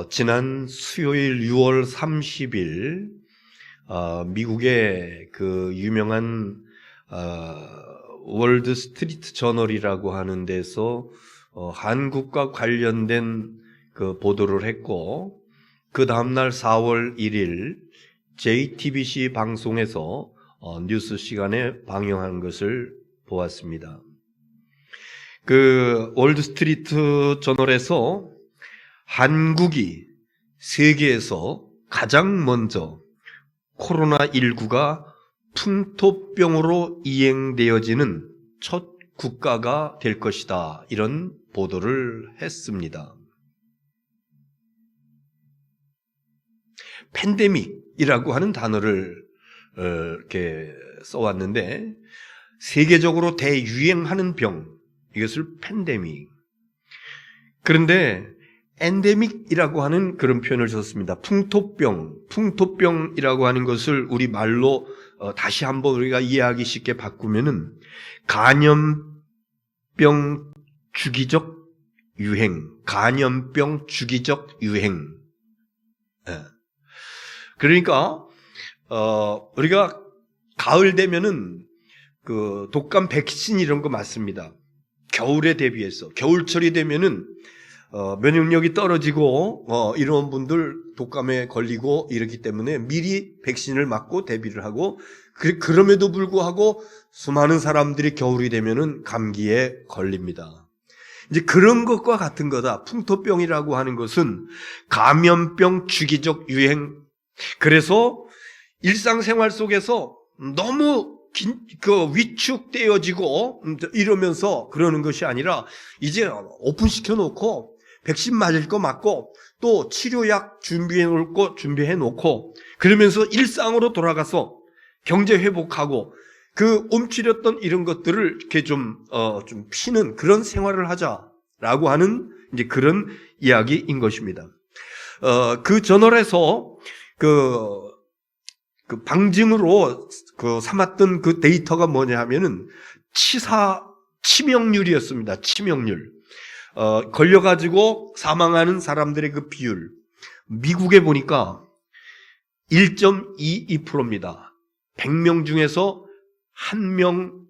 지난 수요일 6월 30일 미국의 그 유명한 월드 스트리트 저널이라고 하는 데서 한국과 관련된 그 보도를 했고, 그 다음날 4월 1일 JTBC 방송에서 뉴스 시간에 방영한 것을 보았습니다. 그 월드 스트리트 저널에서 한국이 세계에서 가장 먼저 코로나19가 풍토병으로 이행되어지는 첫 국가가 될 것이다, 이런 보도를 했습니다. 팬데믹이라고 하는 단어를 이렇게 써왔는데, 세계적으로 대유행하는 병, 이것을 팬데믹. 그런데 엔데믹이라고 하는 그런 표현을 썼습니다. 풍토병이라고 하는 것을 우리 말로 다시 한번 우리가 이해하기 쉽게 바꾸면은 감염병 주기적 유행, 감염병 주기적 유행. 그러니까 우리가 가을 되면은 그 독감 백신 이런 거 맞습니다. 겨울에 대비해서 겨울철이 되면은 면역력이 떨어지고 이런 분들 독감에 걸리고 이렇기 때문에 미리 백신을 맞고 대비를 하고, 그럼에도 불구하고 수많은 사람들이 겨울이 되면은 감기에 걸립니다. 이제 그런 것과 같은 거다. 풍토병이라고 하는 것은 감염병 주기적 유행. 그래서 일상생활 속에서 너무 위축되어지고 이러면서 그러는 것이 아니라, 이제 오픈시켜 놓고 백신 맞을 거 맞고 또 치료약 준비해 놓고 그러면서 일상으로 돌아가서 경제 회복하고 그 움츠렸던 이런 것들을 이렇게 좀 피는 그런 생활을 하자라고 하는 이제 그런 이야기인 것입니다. 그 저널에서 그 방증으로 삼았던 그 데이터가 뭐냐 하면은 치명률이었습니다. 치명률. 걸려가지고 사망하는 사람들의 그 비율. 미국에 보니까 1.22%입니다. 100명 중에서 1명,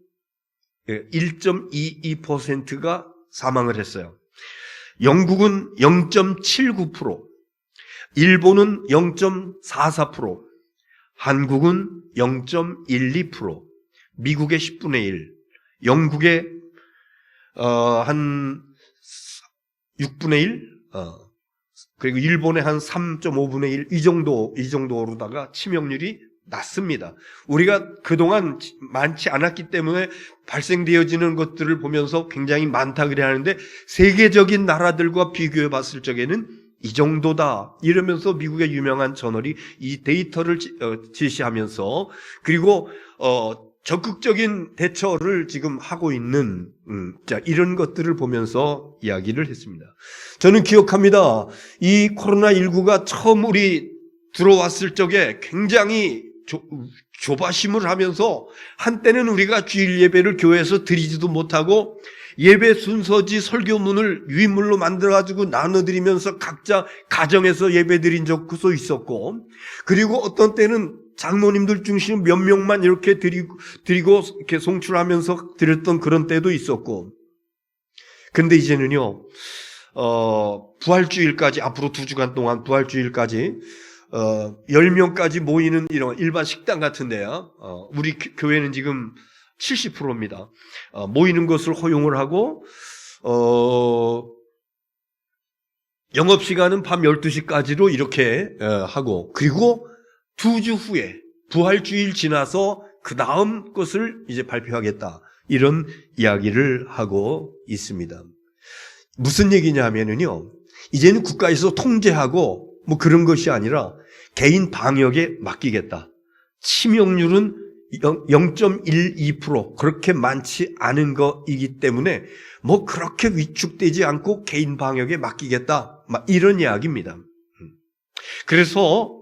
1.22%가 사망을 했어요. 영국은 0.79%, 일본은 0.44%, 한국은 0.12%, 미국의 10분의 1, 영국의 한 6분의 1, 그리고 일본의 한 3.5분의 1, 이 정도로다가 치명률이 낮습니다. 우리가 그동안 많지 않았기 때문에 발생되어지는 것들을 보면서 굉장히 많다 그래야 하는데, 세계적인 나라들과 비교해 봤을 적에는 이 정도다, 이러면서 미국의 유명한 저널이 이 데이터를 제시하면서, 그리고 적극적인 대처를 지금 하고 있는 이런 것들을 보면서 이야기를 했습니다. 저는 기억합니다. 이 코로나19가 처음 우리 들어왔을 적에 굉장히 조바심을 하면서, 한때는 우리가 주일 예배를 교회에서 드리지도 못하고 예배 순서지 설교문을 유인물로 만들어가지고 나눠드리면서 각자 가정에서 예배 드린 적도 있었고, 그리고 어떤 때는 장로님들 중심 몇 명만 이렇게 드리고 이렇게 송출하면서 드렸던 그런 때도 있었고, 근데 이제는요, 부활주일까지, 앞으로 2주간 동안 부활주일까지 10명까지 모이는 이런 일반 식당 같은데요, 우리 교회는 지금 70%입니다. 모이는 것을 허용을 하고, 영업시간은 밤 12시까지로 이렇게 하고, 그리고 2주 후에 부활주일 지나서 그 다음 것을 이제 발표하겠다, 이런 이야기를 하고 있습니다. 무슨 얘기냐면요, 이제는 국가에서 통제하고 뭐 그런 것이 아니라 개인 방역에 맡기겠다. 치명률은 0.12%, 그렇게 많지 않은 거이기 때문에 뭐 그렇게 위축되지 않고 개인 방역에 맡기겠다, 막 이런 이야기입니다. 그래서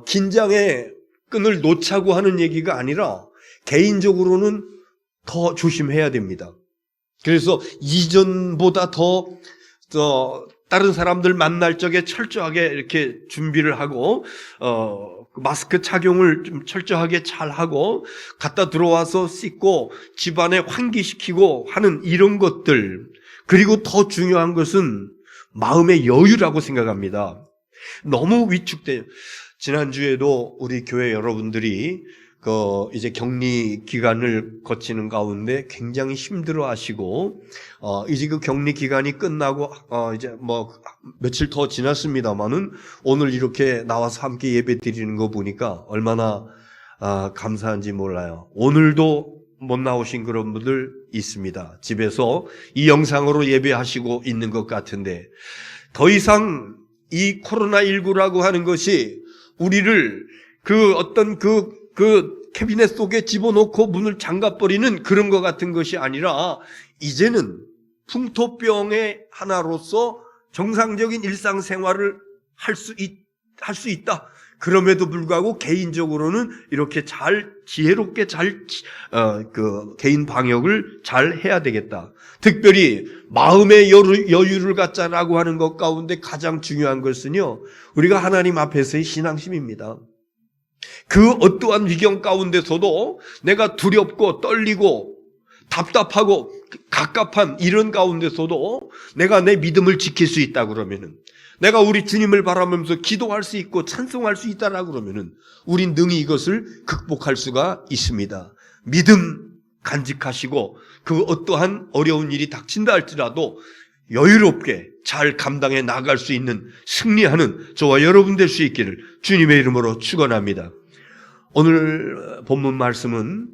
긴장의 끈을 놓자고 하는 얘기가 아니라 개인적으로는 더 조심해야 됩니다. 그래서 이전보다 더 다른 사람들 만날 적에 철저하게 이렇게 준비를 하고 마스크 착용을 좀 철저하게 잘 하고 갖다 들어와서 씻고 집안에 환기시키고 하는 이런 것들, 그리고 더 중요한 것은 마음의 여유라고 생각합니다. 너무 위축돼요. 지난주에도 우리 교회 여러분들이 이제 격리 기간을 거치는 가운데 굉장히 힘들어 하시고, 이제 그 격리 기간이 끝나고, 이제 며칠 더 지났습니다만은 오늘 이렇게 나와서 함께 예배 드리는 거 보니까 얼마나, 감사한지 몰라요. 오늘도 못 나오신 그런 분들 있습니다. 집에서 이 영상으로 예배하시고 있는 것 같은데, 더 이상 이 코로나19라고 하는 것이 우리를 그 캐비넷 속에 집어넣고 문을 잠가버리는 그런 것 같은 것이 아니라, 이제는 풍토병의 하나로서 정상적인 일상생활을 할 수 있다. 그럼에도 불구하고 개인적으로는 이렇게 지혜롭게 개인 방역을 잘 해야 되겠다. 특별히 마음의 여유를 갖자라고 하는 것 가운데 가장 중요한 것은요, 우리가 하나님 앞에서의 신앙심입니다. 그 어떠한 위경 가운데서도 내가 두렵고 떨리고 답답하고 갑갑한 이런 가운데서도 내가 내 믿음을 지킬 수 있다 그러면은, 내가 우리 주님을 바라보면서 기도할 수 있고 찬송할 수 있다라 그러면은 우린 능히 이것을 극복할 수가 있습니다. 믿음 간직하시고 그 어떠한 어려운 일이 닥친다 할지라도 여유롭게 잘 감당해 나갈 수 있는, 승리하는 저와 여러분 될 수 있기를 주님의 이름으로 축원합니다. 오늘 본문 말씀은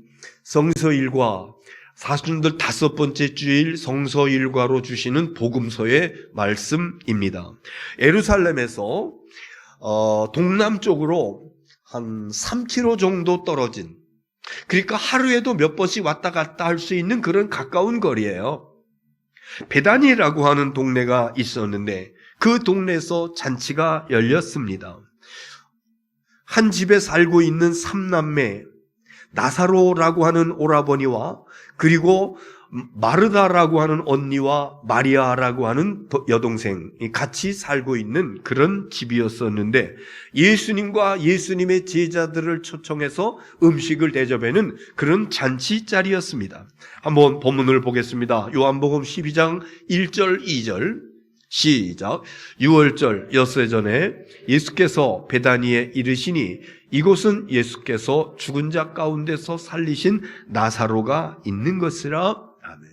성서일과 사순절 5번째 주일 성서일과로 주시는 복음서의 말씀입니다. 예루살렘에서 동남쪽으로 한 3km 정도 떨어진, 그러니까 하루에도 몇 번씩 왔다 갔다 할 수 있는 그런 가까운 거리예요. 베다니라고 하는 동네가 있었는데 그 동네에서 잔치가 열렸습니다. 한 집에 살고 있는 3남매 나사로라고 하는 오라버니와, 그리고 마르다라고 하는 언니와 마리아라고 하는 여동생이 같이 살고 있는 그런 집이었었는데, 예수님과 예수님의 제자들을 초청해서 음식을 대접하는 그런 잔치 자리였습니다. 한번 본문을 보겠습니다. 요한복음 12장 1절 2절 시작. 6월절 엿새 전에 예수께서 베다니에 이르시니 이곳은 예수께서 죽은 자 가운데서 살리신 나사로가 있는 것이라. 아멘.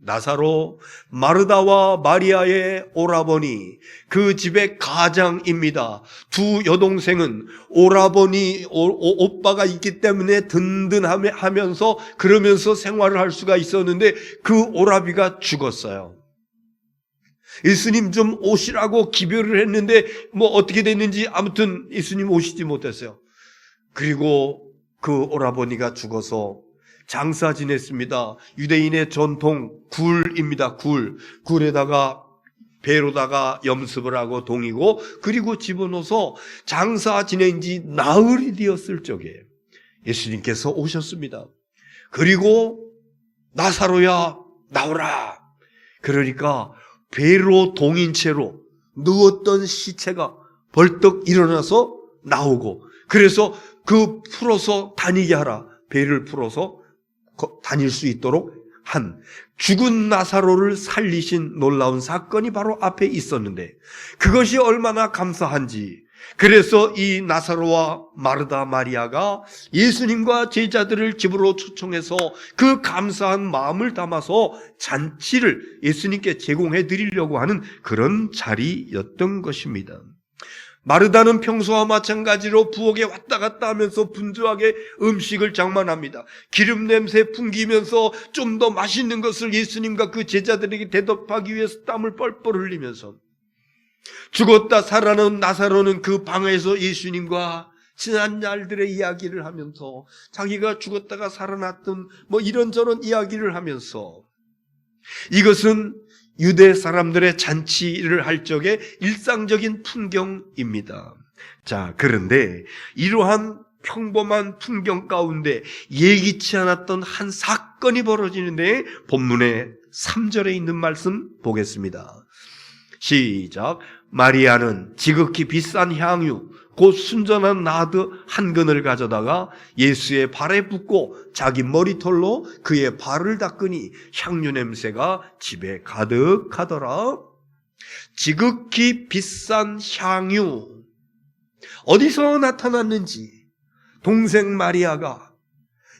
나사로, 마르다와 마리아의 오라버니, 그 집의 가장입니다. 두 여동생은 오라버니, 오빠가 있기 때문에 든든하면서 그러면서 생활을 할 수가 있었는데 그 오라비가 죽었어요. 예수님 좀 오시라고 기별을 했는데 어떻게 됐는지 아무튼 예수님 오시지 못했어요. 그리고 그 오라버니가 죽어서 장사 지냈습니다. 유대인의 전통 굴입니다. 굴에다가 배로다가 염습을 하고 동이고, 그리고 집어넣어서 장사 지낸 지 나흘이 되었을 적에 예수님께서 오셨습니다. 그리고 나사로야 나오라. 그러니까 배로 동인 채로 누웠던 시체가 벌떡 일어나서 나오고, 그래서 그 풀어서 다니게 하라. 배를 풀어서 다닐 수 있도록 한, 죽은 나사로를 살리신 놀라운 사건이 바로 앞에 있었는데, 그것이 얼마나 감사한지, 그래서 이 나사로와 마르다 마리아가 예수님과 제자들을 집으로 초청해서 그 감사한 마음을 담아서 잔치를 예수님께 제공해 드리려고 하는 그런 자리였던 것입니다. 마르다는 평소와 마찬가지로 부엌에 왔다 갔다 하면서 분주하게 음식을 장만합니다. 기름 냄새 풍기면서 좀 더 맛있는 것을 예수님과 그 제자들에게 대접하기 위해서 땀을 뻘뻘 흘리면서, 죽었다 살아난 나사로는 그 방에서 예수님과 지난 날들의 이야기를 하면서, 자기가 죽었다가 살아났던 이런저런 이야기를 하면서, 이것은 유대 사람들의 잔치를 할 적에 일상적인 풍경입니다. 자, 그런데 이러한 평범한 풍경 가운데 예기치 않았던 한 사건이 벌어지는데, 본문의 3절에 있는 말씀 보겠습니다. 시작. 마리아는 지극히 비싼 향유 곧 순전한 나드 한 근을 가져다가 예수의 발에 붓고 자기 머리털로 그의 발을 닦으니 향유 냄새가 집에 가득하더라. 지극히 비싼 향유, 어디서 나타났는지 동생 마리아가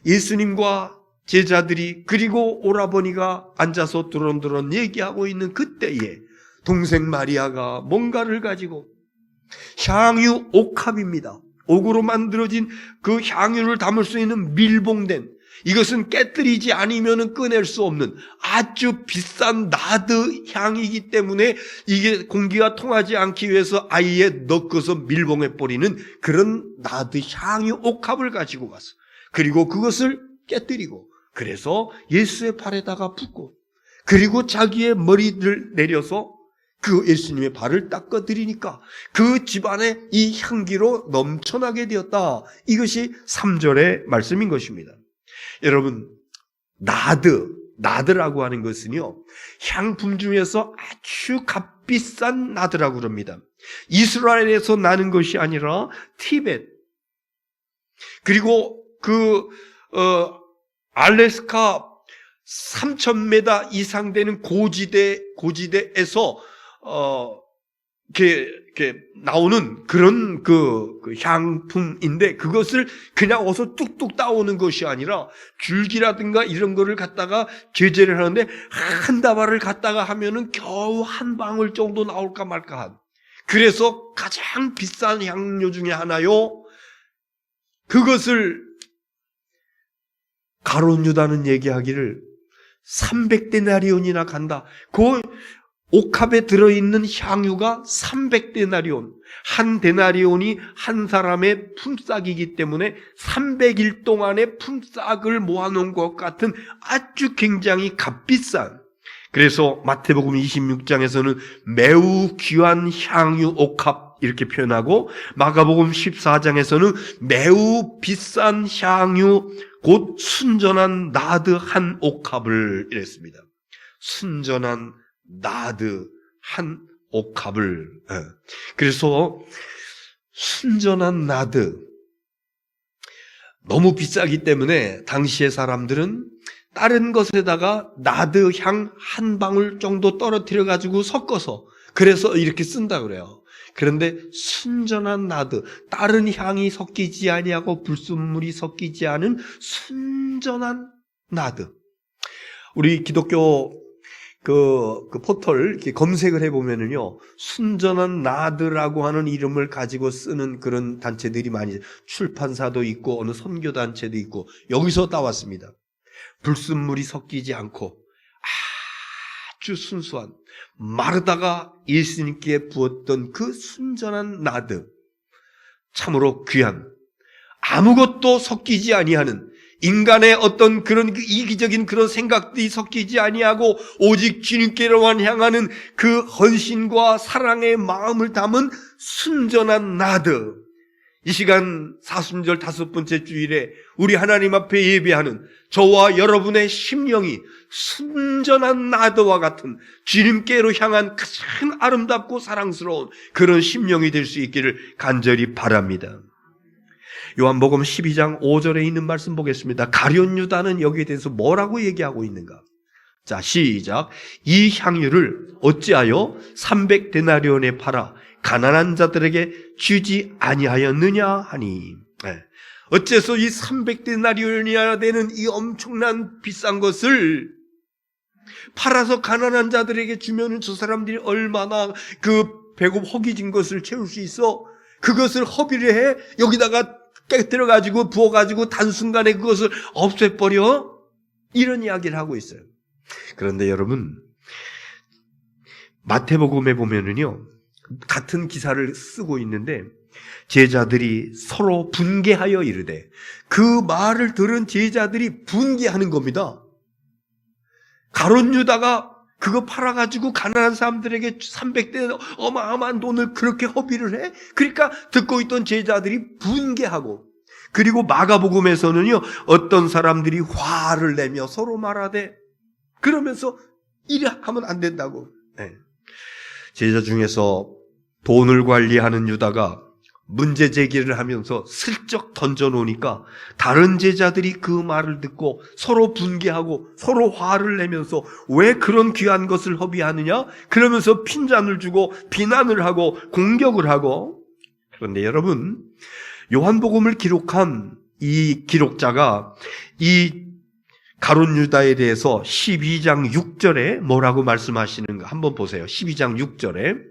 예수님과 제자들이 그리고 오라버니가 앉아서 두런두런 얘기하고 있는 그때에 동생 마리아가 뭔가를 가지고, 향유 옥합입니다. 옥으로 만들어진 그 향유를 담을 수 있는 밀봉된, 이것은 깨뜨리지 않으면 꺼낼 수 없는 아주 비싼 나드 향이기 때문에 이게 공기가 통하지 않기 위해서 아예 넣고서 밀봉해 버리는 그런 나드 향유 옥합을 가지고 가서, 그리고 그것을 깨뜨리고, 그래서 예수의 발에다가 붓고, 그리고 자기의 머리를 내려서 그 예수님의 발을 닦아드리니까 그 집안에 이 향기로 넘쳐나게 되었다. 이것이 3절의 말씀인 것입니다. 여러분, 나드라고 하는 것은요, 향품 중에서 아주 값비싼 나드라고 그럽니다. 이스라엘에서 나는 것이 아니라 티벳, 그리고 알래스카 3,000m 이상 되는 고지대에서 이렇게 나오는 그런 그 향품인데, 그것을 그냥 어서 뚝뚝 따오는 것이 아니라 줄기라든가 이런 거를 갖다가 제재를 하는데, 한 다발을 갖다가 하면은 겨우 한 방울 정도 나올까 말까 한, 그래서 가장 비싼 향료 중에 하나요. 그것을 가룟 유다는 얘기하기를 300데나리온이나 간다. 그 옥합에 들어있는 향유가 300데나리온, 한 데나리온이 한 사람의 품삯이기 때문에 300일 동안의 품삯을 모아놓은 것 같은 아주 굉장히 값비싼, 그래서 마태복음 26장에서는 매우 귀한 향유 옥합 이렇게 표현하고, 마가복음 14장에서는 매우 비싼 향유 곧 순전한 나드 한 옥합을 이랬습니다. 순전한 나드 한 옥합을. 그래서 순전한 나드, 너무 비싸기 때문에 당시의 사람들은 다른 것에다가 나드 향 한 방울 정도 떨어뜨려 가지고 섞어서, 그래서 이렇게 쓴다 그래요. 그런데 순전한 나드, 다른 향이 섞이지 아니하고 불순물이 섞이지 않은 순전한 나드. 우리 기독교 그 포털 이렇게 검색을 해보면은요, 순전한 나드라고 하는 이름을 가지고 쓰는 그런 단체들이 많이, 출판사도 있고 어느 선교단체도 있고, 여기서 따왔습니다. 불순물이 섞이지 않고 아주 순수한, 마르다가 예수님께 부었던 그 순전한 나드, 참으로 귀한, 아무것도 섞이지 아니하는, 인간의 어떤 그런 이기적인 그런 생각들이 섞이지 아니하고 오직 주님께로만 향하는 그 헌신과 사랑의 마음을 담은 순전한 나드. 이 시간 사순절 5번째 주일에 우리 하나님 앞에 예배하는 저와 여러분의 심령이 순전한 나드와 같은 주님께로 향한 가장 아름답고 사랑스러운 그런 심령이 될 수 있기를 간절히 바랍니다. 요한복음 12장 5절에 있는 말씀 보겠습니다. 가룟 유다는 여기에 대해서 뭐라고 얘기하고 있는가? 자, 시작. 이 향유를 어찌하여 300데나리온에 팔아 가난한 자들에게 주지 아니하였느냐 하니. 어째서 이 300데나리온이나 되는 이 엄청난 비싼 것을 팔아서 가난한 자들에게 주면은 저 사람들이 얼마나 그 배고 허기진 것을 채울 수 있어? 그것을 허비를 해 여기다가 깨뜨려가지고 부어가지고 단순간에 그것을 없애버려? 이런 이야기를 하고 있어요. 그런데 여러분, 마태복음에 보면은요, 같은 기사를 쓰고 있는데 제자들이 서로 분개하여 이르되, 그 말을 들은 제자들이 분개하는 겁니다. 가룟 유다가 그거 팔아가지고 가난한 사람들에게 300대 어마어마한 돈을 그렇게 허비를 해? 그러니까 듣고 있던 제자들이 분개하고, 그리고 마가복음에서는요, 어떤 사람들이 화를 내며 서로 말하되, 그러면서 이래 하면 안 된다고. 제자 중에서 돈을 관리하는 유다가 문제 제기를 하면서 슬쩍 던져놓으니까 다른 제자들이 그 말을 듣고 서로 분개하고 서로 화를 내면서 왜 그런 귀한 것을 허비하느냐? 그러면서 핀잔을 주고 비난을 하고 공격을 하고. 그런데 여러분, 요한복음을 기록한 이 기록자가 이 가룟 유다에 대해서 12장 6절에 뭐라고 말씀하시는가 한번 보세요. 12장 6절에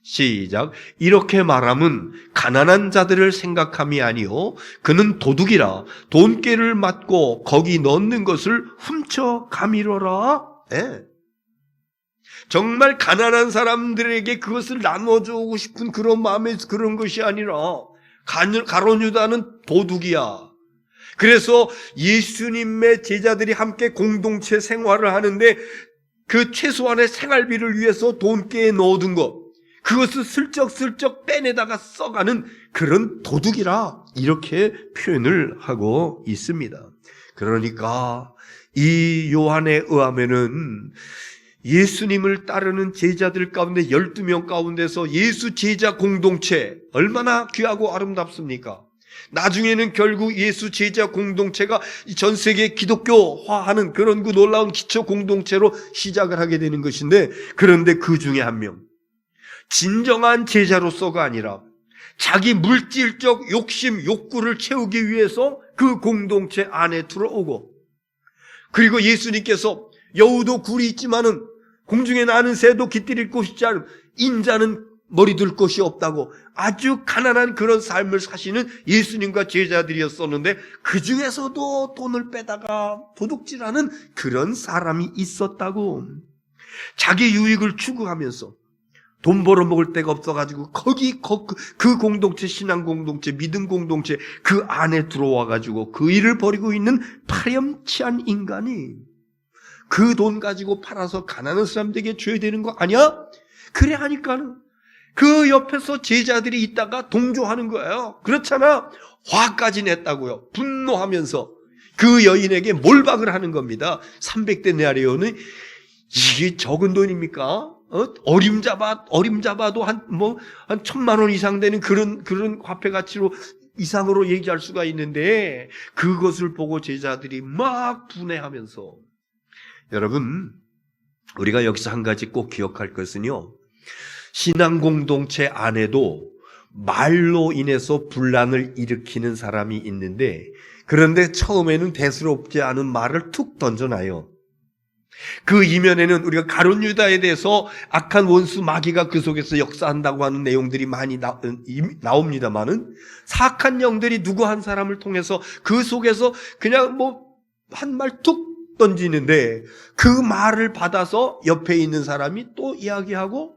시작. 이렇게 말함은 가난한 자들을 생각함이 아니요 그는 도둑이라 돈깨를 맞고 거기 넣는 것을 훔쳐 가미러라. 네. 정말 가난한 사람들에게 그것을 나눠주고 싶은 그런 마음에 그런 것이 아니라 가룟 유다는 도둑이야. 그래서 예수님의 제자들이 함께 공동체 생활을 하는데 그 최소한의 생활비를 위해서 돈깨에 넣어둔 것, 그것을 슬쩍슬쩍 빼내다가 써가는 그런 도둑이라 이렇게 표현을 하고 있습니다. 그러니까 이 요한에 의하면은 예수님을 따르는 제자들 가운데 12명 가운데서 예수 제자 공동체 얼마나 귀하고 아름답습니까? 나중에는 결국 예수 제자 공동체가 전 세계 기독교화하는 그런 그 놀라운 기초 공동체로 시작을 하게 되는 것인데, 그런데 그 중에 한 명, 진정한 제자로서가 아니라 자기 물질적 욕심, 욕구를 채우기 위해서 그 공동체 안에 들어오고, 그리고 예수님께서 여우도 굴이 있지만은 공중에 나는 새도 깃들일 곳이 있지 않음, 인자는 머리 둘 곳이 없다고 아주 가난한 그런 삶을 사시는 예수님과 제자들이었었는데, 그 중에서도 돈을 빼다가 도둑질하는 그런 사람이 있었다고. 자기 유익을 추구하면서 돈 벌어먹을 데가 없어가지고 그 공동체, 신앙 공동체, 믿음 공동체 그 안에 들어와가지고 그 일을 벌이고 있는 파렴치한 인간이 그 돈 가지고 팔아서 가난한 사람들에게 줘야 되는 거 아니야? 그래 하니까는 그 옆에서 제자들이 있다가 동조하는 거예요. 그렇잖아. 화까지 냈다고요. 분노하면서 그 여인에게 몰박을 하는 겁니다. 300데나리온은 이게 적은 돈입니까? 어림잡아도 한 1,000만 원 이상 되는 그런 화폐 가치로 이상으로 얘기할 수가 있는데, 그것을 보고 제자들이 막 분해하면서, 여러분, 우리가 여기서 한 가지 꼭 기억할 것은요, 신앙 공동체 안에도 말로 인해서 분란을 일으키는 사람이 있는데, 그런데 처음에는 대수롭지 않은 말을 툭 던져놔요. 그 이면에는 우리가 가룟 유다에 대해서 악한 원수 마귀가 그 속에서 역사한다고 하는 내용들이 많이 나옵니다만은, 사악한 영들이 누구 한 사람을 통해서 그 속에서 그냥 한 말 툭 던지는데, 그 말을 받아서 옆에 있는 사람이 또 이야기하고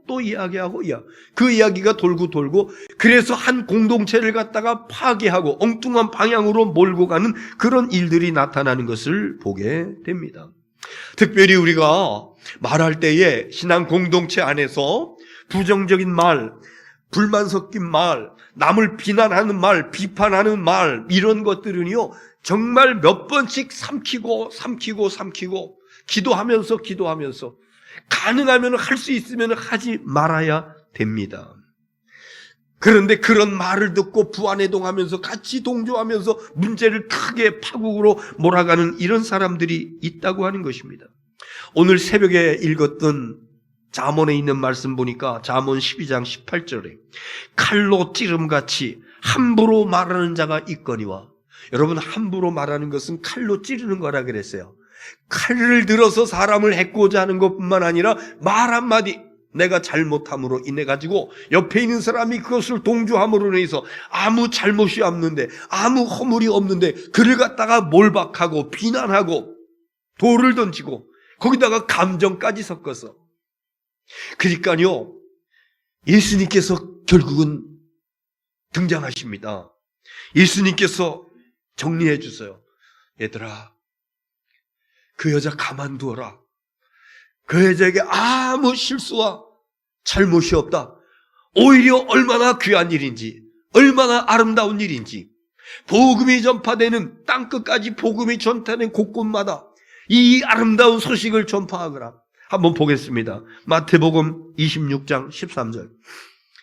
그 이야기가 돌고 그래서 한 공동체를 갖다가 파괴하고 엉뚱한 방향으로 몰고 가는 그런 일들이 나타나는 것을 보게 됩니다. 특별히 우리가 말할 때에 신앙 공동체 안에서 부정적인 말, 불만 섞인 말, 남을 비난하는 말, 비판하는 말, 이런 것들은요 정말 몇 번씩 삼키고 기도하면서 가능하면 할 수 있으면 하지 말아야 됩니다. 그런데 그런 말을 듣고 부안해동하면서 같이 동조하면서 문제를 크게 파국으로 몰아가는 이런 사람들이 있다고 하는 것입니다. 오늘 새벽에 읽었던 잠언에 있는 말씀 보니까 잠언 12장 18절에 칼로 찌름같이 함부로 말하는 자가 있거니와, 여러분, 함부로 말하는 것은 칼로 찌르는 거라 그랬어요. 칼을 들어서 사람을 해코자 하는 것뿐만 아니라 말 한마디, 내가 잘못함으로 인해 가지고 옆에 있는 사람이 그것을 동조함으로 인해서 아무 잘못이 없는데, 아무 허물이 없는데 그를 갖다가 몰박하고 비난하고 돌을 던지고 거기다가 감정까지 섞어서. 그러니까요, 예수님께서 결국은 등장하십니다. 예수님께서 정리해 주세요. 얘들아, 그 여자 가만두어라. 그 여자에게 아무 실수와 잘못이 없다. 오히려 얼마나 귀한 일인지, 얼마나 아름다운 일인지, 복음이 전파되는 땅끝까지 복음이 전파되는 곳곳마다 이 아름다운 소식을 전파하거라. 한번 보겠습니다. 마태복음 26장 13절.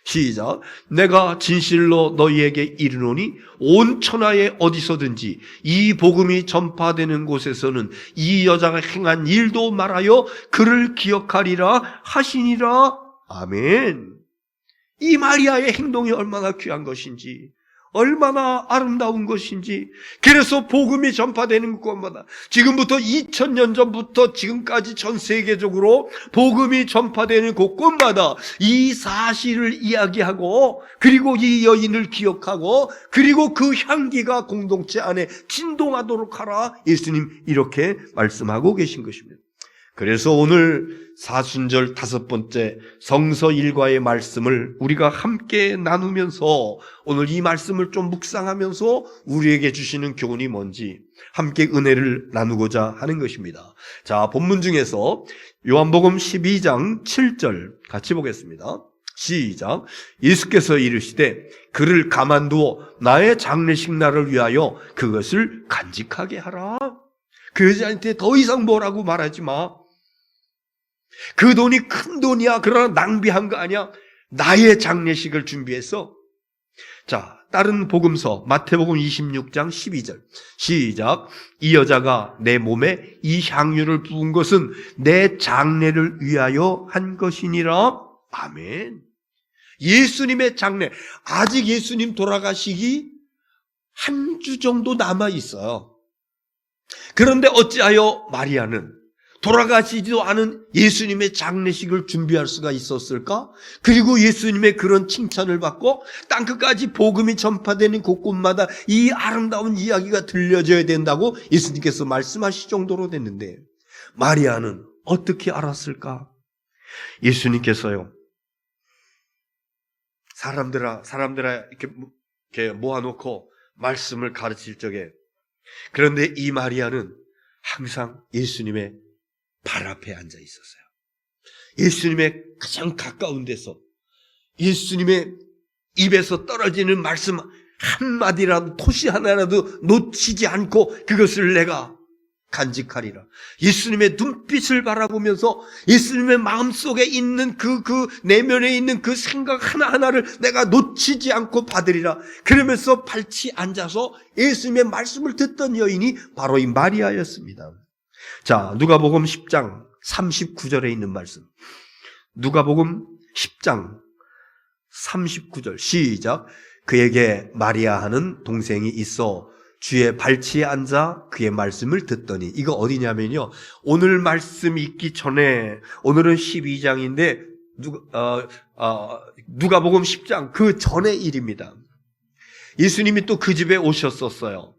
시작. 내가 진실로 너희에게 이르노니 온 천하에 어디서든지 이 복음이 전파되는 곳에서는 이 여자가 행한 일도 말하여 그를 기억하리라 하시니라. 아멘. 이 마리아의 행동이 얼마나 귀한 것인지, 얼마나 아름다운 것인지. 그래서 복음이 전파되는 곳마다, 지금부터 2000년 전부터 지금까지 전 세계적으로 복음이 전파되는 곳곳마다 이 사실을 이야기하고, 그리고 이 여인을 기억하고, 그리고 그 향기가 공동체 안에 진동하도록 하라. 예수님 이렇게 말씀하고 계신 것입니다. 그래서 오늘 사순절 5번째 성서 일과의 말씀을 우리가 함께 나누면서, 오늘 이 말씀을 좀 묵상하면서 우리에게 주시는 교훈이 뭔지 함께 은혜를 나누고자 하는 것입니다. 자, 본문 중에서 요한복음 12장 7절 같이 보겠습니다. 시작. 예수께서 이르시되 그를 가만두어 나의 장례식 날을 위하여 그것을 간직하게 하라. 그 여자한테 더 이상 뭐라고 말하지 마. 그 돈이 큰 돈이야. 그러나 낭비한 거 아니야. 나의 장례식을 준비했어. 자, 다른 복음서 마태복음 26장 12절 시작. 이 여자가 내 몸에 이 향유를 부은 것은 내 장례를 위하여 한 것이니라. 아멘. 예수님의 장례, 아직 예수님 돌아가시기 한 주 정도 남아 있어요. 그런데 어찌하여 마리아는 돌아가시지도 않은 예수님의 장례식을 준비할 수가 있었을까? 그리고 예수님의 그런 칭찬을 받고 땅끝까지 복음이 전파되는 곳곳마다 이 아름다운 이야기가 들려져야 된다고 예수님께서 말씀하실 정도로 됐는데, 마리아는 어떻게 알았을까? 예수님께서요, 사람들아 이렇게 모아놓고 말씀을 가르칠 적에, 그런데 이 마리아는 항상 예수님의 발 앞에 앉아 있었어요. 예수님의 가장 가까운 데서 예수님의 입에서 떨어지는 말씀 한마디라도, 토시 하나라도 놓치지 않고 그것을 내가 간직하리라. 예수님의 눈빛을 바라보면서 예수님의 마음속에 있는 그 내면에 있는 그 생각 하나하나를 내가 놓치지 않고 받으리라. 그러면서 발치 앉아서 예수님의 말씀을 듣던 여인이 바로 이 마리아였습니다. 자, 누가복음 10장 39절에 있는 말씀. 누가복음 10장 39절 시작. 그에게 마리아 하는 동생이 있어 주의 발치에 앉아 그의 말씀을 듣더니. 이거 어디냐면요, 오늘 말씀 읽기 전에, 오늘은 12장인데 누가복음 10장 그 전의 일입니다. 예수님이 또 그 집에 오셨었어요.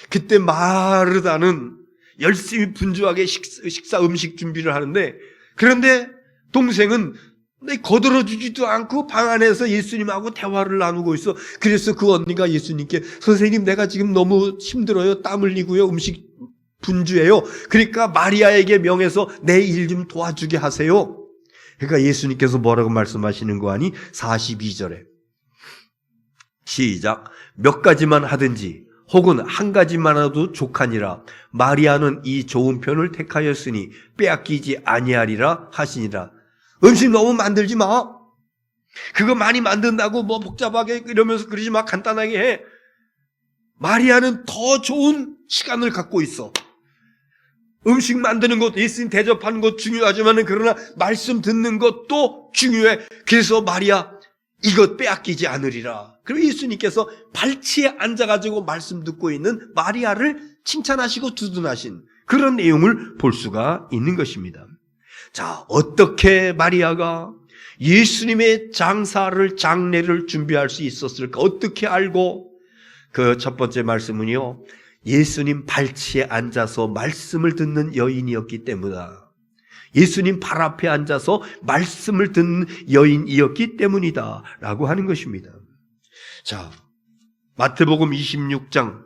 그때 마르다는 열심히 분주하게 식사 음식 준비를 하는데, 그런데 동생은 거들어주지도 않고 방 안에서 예수님하고 대화를 나누고 있어. 그래서 그 언니가 예수님께, 선생님 내가 지금 너무 힘들어요. 땀 흘리고요. 음식 분주해요. 그러니까 마리아에게 명해서 내 일 좀 도와주게 하세요. 그러니까 예수님께서 뭐라고 말씀하시는 거 아니? 42절에 시작. 몇 가지만 하든지 혹은 한 가지만 해도 족하니라. 마리아는 이 좋은 편을 택하였으니 빼앗기지 아니하리라 하시니라. 음식 너무 만들지 마. 그거 많이 만든다고 뭐 복잡하게 이러면서 그러지 마. 간단하게 해. 마리아는 더 좋은 시간을 갖고 있어. 음식 만드는 것, 예수님 대접하는 것 중요하지만, 그러나 말씀 듣는 것도 중요해. 그래서 마리아 이것 빼앗기지 않으리라. 그리고 예수님께서 발치에 앉아가지고 말씀 듣고 있는 마리아를 칭찬하시고 두둔하신 그런 내용을 볼 수가 있는 것입니다. 자, 어떻게 마리아가 예수님의 장례를 준비할 수 있었을까? 어떻게 알고? 그 첫 번째 말씀은요, 예수님 발치에 앉아서 말씀을 듣는 여인이었기 때문이다. 예수님 발 앞에 앉아서 말씀을 듣는 여인이었기 때문이다 라고 하는 것입니다. 자, 마태복음 26장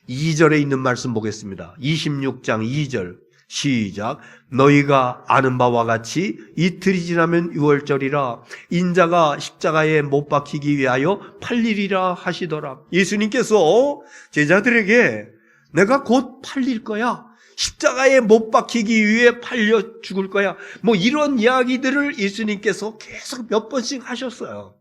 2절에 있는 말씀 보겠습니다. 26장 2절 시작. 너희가 아는 바와 같이 이틀이 지나면 유월절이라 인자가 십자가에 못 박히기 위하여 팔리리라 하시더라. 예수님께서 제자들에게 내가 곧 팔릴 거야, 십자가에 못 박히기 위해 팔려 죽을 거야. 뭐 이런 이야기들을 예수님께서 계속 몇 번씩 하셨어요.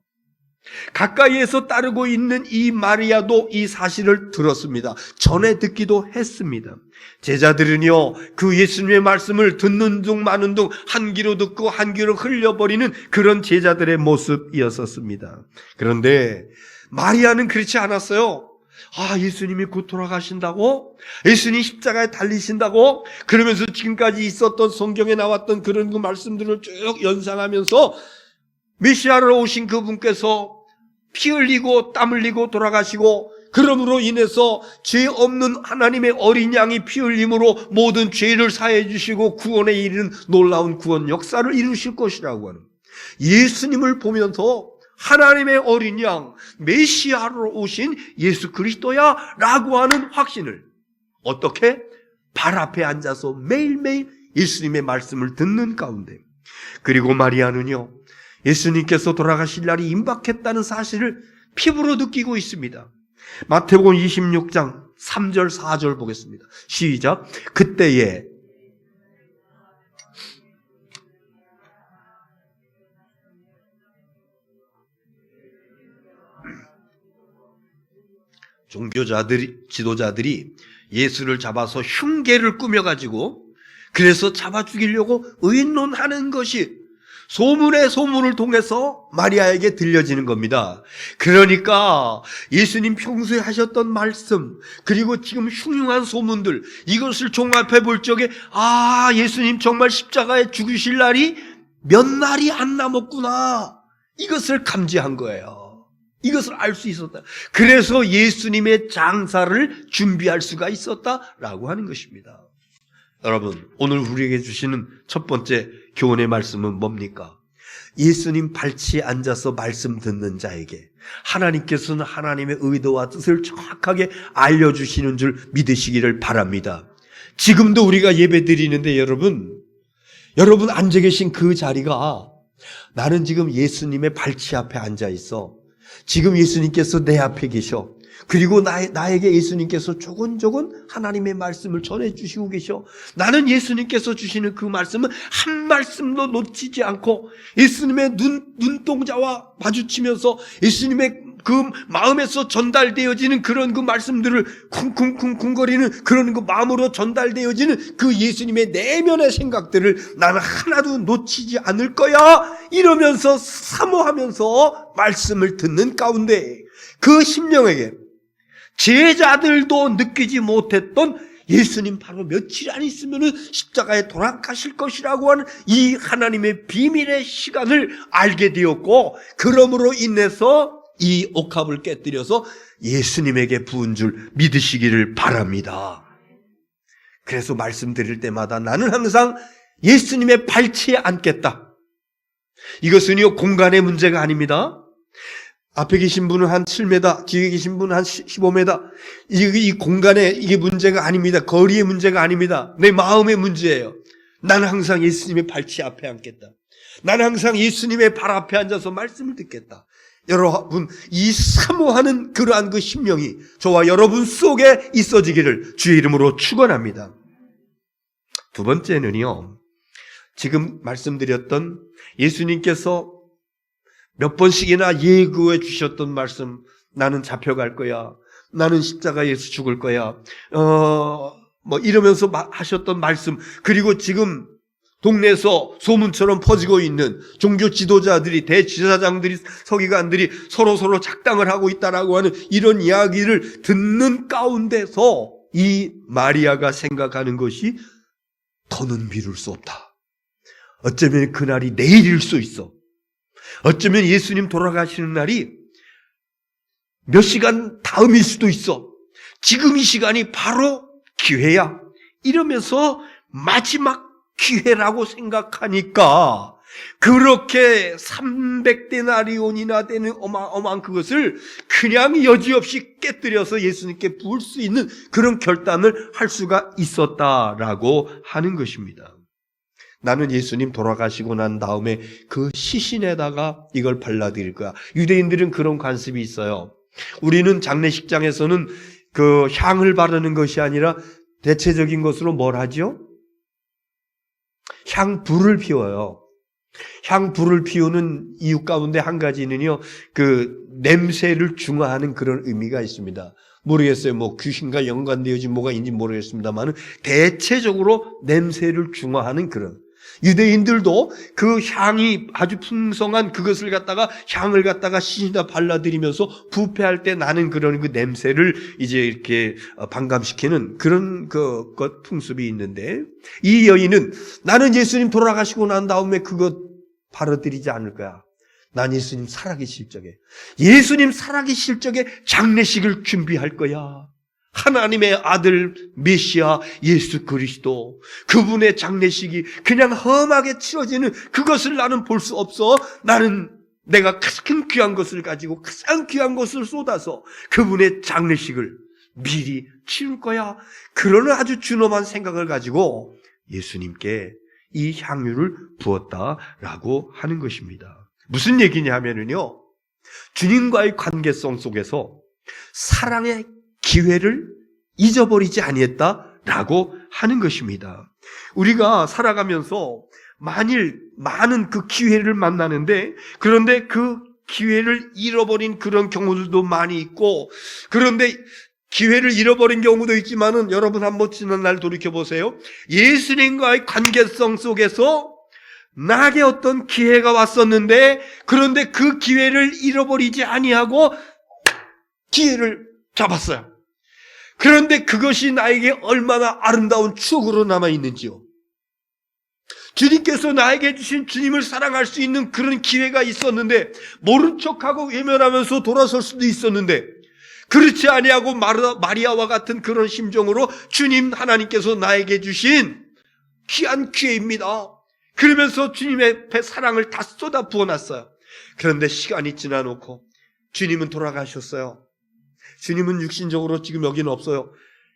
가까이에서 따르고 있는 이 마리아도 이 사실을 들었습니다. 전에 듣기도 했습니다. 제자들은요, 그 예수님의 말씀을 듣는 둥 마는 둥 한 귀로 듣고 한 귀로 흘려버리는 그런 제자들의 모습이었었습니다. 그런데 마리아는 그렇지 않았어요. 예수님이 곧 돌아가신다고? 예수님이 십자가에 달리신다고? 그러면서 지금까지 있었던 성경에 나왔던 그런 그 말씀들을 쭉 연상하면서 메시아로 오신 그분께서 피 흘리고 땀 흘리고 돌아가시고, 그러므로 인해서 죄 없는 하나님의 어린 양이 피 흘림으로 모든 죄를 사해 주시고 구원에 이르는 놀라운 구원 역사를 이루실 것이라고 하는, 예수님을 보면서 하나님의 어린 양, 메시아로 오신 예수 그리스도야 라고 하는 확신을, 어떻게? 발 앞에 앉아서 매일매일 예수님의 말씀을 듣는 가운데, 그리고 마리아는요, 예수님께서 돌아가실 날이 임박했다는 사실을 피부로 느끼고 있습니다. 마태복음 26장 3절 4절 보겠습니다. 시작. 그때에 지도자들이 예수를 잡아서 흉계를 꾸며가지고, 그래서 잡아 죽이려고 의논하는 것이 소문의 소문을 통해서 마리아에게 들려지는 겁니다. 그러니까 예수님 평소에 하셨던 말씀, 그리고 지금 흉흉한 소문들, 이것을 종합해 볼 적에 예수님 정말 십자가에 죽으실 날이 몇 날이 안 남았구나, 이것을 감지한 거예요. 이것을 알 수 있었다. 그래서 예수님의 장사를 준비할 수가 있었다라고 하는 것입니다. 여러분, 오늘 우리에게 주시는 첫 번째 교훈의 말씀은 뭡니까? 예수님 발치에 앉아서 말씀 듣는 자에게 하나님께서는 하나님의 의도와 뜻을 정확하게 알려주시는 줄 믿으시기를 바랍니다. 지금도 우리가 예배 드리는데 여러분 앉아 계신 그 자리가, 나는 지금 예수님의 발치 앞에 앉아 있어. 지금 예수님께서 내 앞에 계셔. 그리고 나에게 예수님께서 조곤조곤 하나님의 말씀을 전해주시고 계셔. 나는 예수님께서 주시는 그 말씀은 한 말씀도 놓치지 않고 예수님의 눈동자와 마주치면서 예수님의 그 마음에서 전달되어지는 그런 그 말씀들을 쿵쿵쿵쿵거리는 그런 그 마음으로 전달되어지는 그 예수님의 내면의 생각들을 나는 하나도 놓치지 않을 거야, 이러면서 사모하면서 말씀을 듣는 가운데, 그 심령에게 제자들도 느끼지 못했던 예수님 바로 며칠 안 있으면 십자가에 돌아가실 것이라고 하는 이 하나님의 비밀의 시간을 알게 되었고, 그러므로 인해서 이 옥합을 깨뜨려서 예수님에게 부은 줄 믿으시기를 바랍니다. 그래서 말씀드릴 때마다 나는 항상 예수님의 발치에 앉겠다. 이것은요, 공간의 문제가 아닙니다. 앞에 계신 분은 한 7m, 뒤에 계신 분은 한 15m. 이 공간의 이게 문제가 아닙니다. 거리의 문제가 아닙니다. 내 마음의 문제예요. 나는 항상 예수님의 발치 앞에 앉겠다. 나는 항상 예수님의 발 앞에 앉아서 말씀을 듣겠다. 여러분, 이 사모하는 그러한 그 심령이 저와 여러분 속에 있어지기를 주의 이름으로 축원합니다. 두 번째는요, 지금 말씀드렸던 예수님께서 몇 번씩이나 예고해 주셨던 말씀, 나는 잡혀갈 거야, 나는 십자가에서 죽을 거야, 이러면서 하셨던 말씀, 그리고 지금 동네에서 소문처럼 퍼지고 있는 종교 지도자들이, 대지사장들이, 서기관들이 서로 작당을 하고 있다라고 하는 이런 이야기를 듣는 가운데서 이 마리아가 생각하는 것이, 더는 미룰 수 없다. 어쩌면 그날이 내일일 수 있어. 어쩌면 예수님 돌아가시는 날이 몇 시간 다음일 수도 있어. 지금 이 시간이 바로 기회야. 이러면서 마지막 기회라고 생각하니까 그렇게 300데나리온이나 되는 어마어마한 그것을 그냥 여지없이 깨뜨려서 예수님께 부을 수 있는 그런 결단을 할 수가 있었다라고 하는 것입니다. 나는 예수님 돌아가시고 난 다음에 그 시신에다가 이걸 발라드릴 거야. 유대인들은 그런 관습이 있어요. 우리는 장례식장에서는 그 향을 바르는 것이 아니라 대체적인 것으로 뭘 하죠? 향불을 피워요. 향불을 피우는 이유 가운데 한 가지는요, 그 냄새를 중화하는 그런 의미가 있습니다. 모르겠어요. 뭐 귀신과 연관되어진 뭐가 있는지 모르겠습니다만 대체적으로 냄새를 중화하는 그런, 유대인들도 그 향이 아주 풍성한 그것을 갖다가 향을 갖다가 시신에다 발라드리면서 부패할 때 나는 그런 그 냄새를 이제 이렇게 반감시키는 그런 것 풍습이 있는데, 이 여인은 나는 예수님 돌아가시고 난 다음에 그것 바라드리지 않을 거야. 난 예수님 살아계실 적에, 예수님 살아계실 적에 장례식을 준비할 거야. 하나님의 아들 메시아 예수 그리스도, 그분의 장례식이 그냥 험하게 치러지는 그것을 나는 볼 수 없어. 나는 내가 가장 귀한 것을 가지고 가장 귀한 것을 쏟아서 그분의 장례식을 미리 치를 거야. 그런 아주 준엄한 생각을 가지고 예수님께 이 향유를 부었다라고 하는 것입니다. 무슨 얘기냐 하면은요, 주님과의 관계성 속에서 사랑의 기회를 잊어버리지 아니했다라고 하는 것입니다. 우리가 살아가면서 만일 많은 그 기회를 만나는데, 그런데 그 기회를 잃어버린 그런 경우들도 많이 있고, 그런데 기회를 잃어버린 경우도 있지만은 여러분 한번 지난 날 돌이켜보세요. 예수님과의 관계성 속에서 나에게 어떤 기회가 왔었는데, 그런데 그 기회를 잃어버리지 아니하고 기회를 잡았어요. 그런데 그것이 나에게 얼마나 아름다운 추억으로 남아있는지요. 주님께서 나에게 주신 주님을 사랑할 수 있는 그런 기회가 있었는데, 모른 척하고 외면하면서 돌아설 수도 있었는데, 그렇지 아니하고 마리아와 같은 그런 심정으로 주님 하나님께서 나에게 주신 귀한 기회입니다. 그러면서 주님의 배 사랑을 다 쏟아 부어놨어요. 그런데 시간이 지나놓고 주님은 돌아가셨어요. 주님은 육신적으로 지금 여기는 없어요.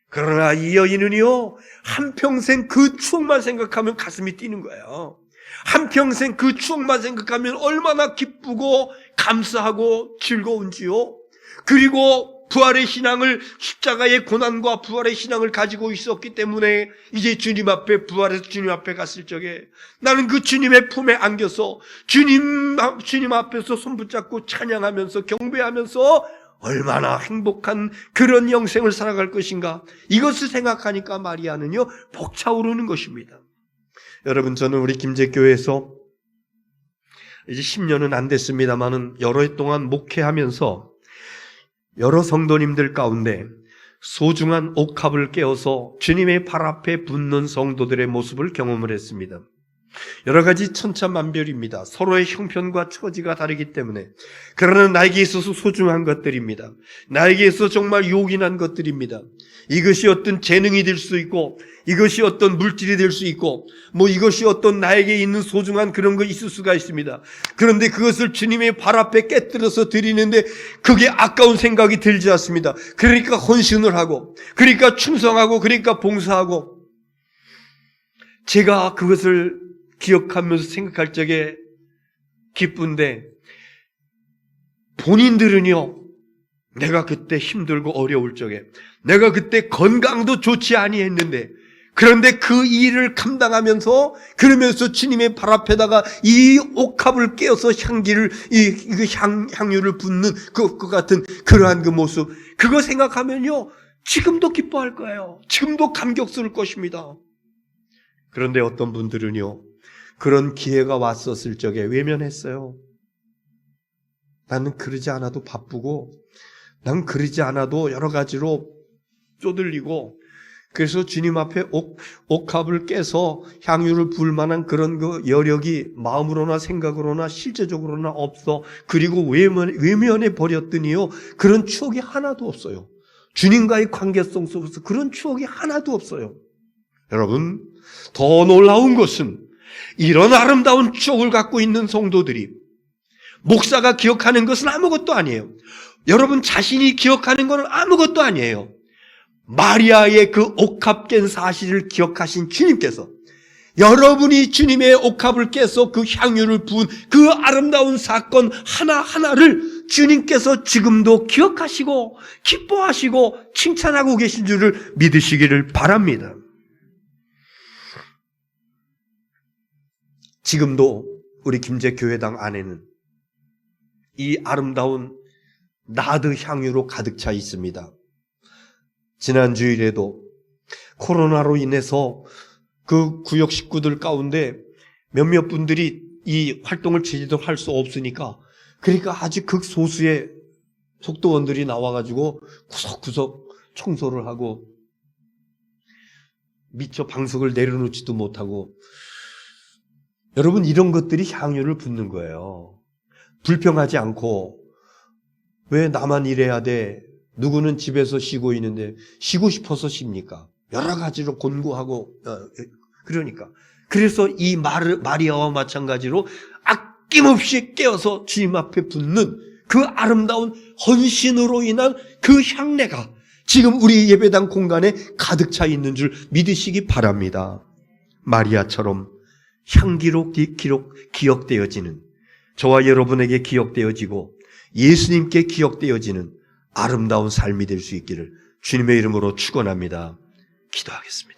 그러나 이 여인은요, 한평생 그 추억만 생각하면 가슴이 뛰는 거예요. 한평생 그 추억만 생각하면 얼마나 기쁘고 감사하고 즐거운지요. 그리고 부활의 신앙을, 십자가의 고난과 부활의 신앙을 가지고 있었기 때문에 이제 주님 앞에, 부활해서 주님 앞에 갔을 적에 나는 그 주님의 품에 안겨서 주님 앞에서 손붙잡고 찬양하면서 경배하면서 얼마나 행복한 그런 영생을 살아갈 것인가, 이것을 생각하니까 마리아는요 벅차오르는 것입니다. 여러분, 저는 우리 김제교회에서 이제 10년은 안 됐습니다만은 여러 해 동안 목회하면서 여러 성도님들 가운데 소중한 옥합을 깨어서 주님의 발 앞에 붙는 성도들의 모습을 경험을 했습니다. 여러 가지 천차만별입니다. 서로의 형편과 처지가 다르기 때문에. 그러나 나에게 있어서 소중한 것들입니다. 나에게 있어서 정말 요긴한 것들입니다. 이것이 어떤 재능이 될 수 있고, 이것이 어떤 물질이 될 수 있고, 이것이 어떤 나에게 있는 소중한 그런 거 있을 수가 있습니다. 그런데 그것을 주님의 발 앞에 깨뜨려서 드리는데 그게 아까운 생각이 들지 않습니다. 그러니까 헌신을 하고, 그러니까 충성하고, 그러니까 봉사하고, 제가 그것을 기억하면서 생각할 적에 기쁜데, 본인들은요, 내가 그때 힘들고 어려울 적에, 내가 그때 건강도 좋지 아니했는데, 그런데 그 일을 감당하면서, 그러면서 주님의 발 앞에다가 이 옥합을 깨어서 향기를, 향유를 붓는 그 같은 그러한 그 모습, 그거 생각하면요, 지금도 기뻐할 거예요. 지금도 감격스러울 것입니다. 그런데 어떤 분들은요, 그런 기회가 왔었을 적에 외면했어요. 나는 그러지 않아도 바쁘고, 난 그러지 않아도 여러 가지로 쪼들리고, 그래서 주님 앞에 옥합을 깨서 향유를 부을 만한 그런 그 여력이 마음으로나 생각으로나 실제적으로나 없어. 그리고 외면해 버렸더니요, 그런 추억이 하나도 없어요. 주님과의 관계성 속에서 그런 추억이 하나도 없어요. 여러분, 더 놀라운 것은 이런 아름다운 추억을 갖고 있는 성도들이, 목사가 기억하는 것은 아무것도 아니에요. 여러분 자신이 기억하는 것은 아무것도 아니에요. 마리아의 그 옥합 깬 사실을 기억하신 주님께서, 여러분이 주님의 옥합을 깨서 그 향유를 부은 그 아름다운 사건 하나하나를 주님께서 지금도 기억하시고 기뻐하시고 칭찬하고 계신 줄을 믿으시기를 바랍니다. 지금도 우리 김제교회당 안에는 이 아름다운 나드 향유로 가득 차 있습니다. 지난 주일에도 코로나로 인해서 그 구역 식구들 가운데 몇몇 분들이 이 활동을 제대로 할 수 없으니까, 그러니까 아주 극소수의 속도원들이 나와가지고 구석구석 청소를 하고 미처 방석을 내려놓지도 못하고, 여러분 이런 것들이 향유를 붓는 거예요. 불평하지 않고 왜 나만 일해야 돼? 누구는 집에서 쉬고 있는데 쉬고 싶어서 쉽니까? 여러 가지로 곤고하고 그러니까. 그래서 이 마리아와 마찬가지로 아낌없이 깨어서 주님 앞에 붓는 그 아름다운 헌신으로 인한 그 향내가 지금 우리 예배당 공간에 가득 차 있는 줄 믿으시기 바랍니다. 마리아처럼 향기로 기억되어지는, 저와 여러분에게 기억되어지고 예수님께 기억되어지는 아름다운 삶이 될 수 있기를 주님의 이름으로 축원합니다. 기도하겠습니다.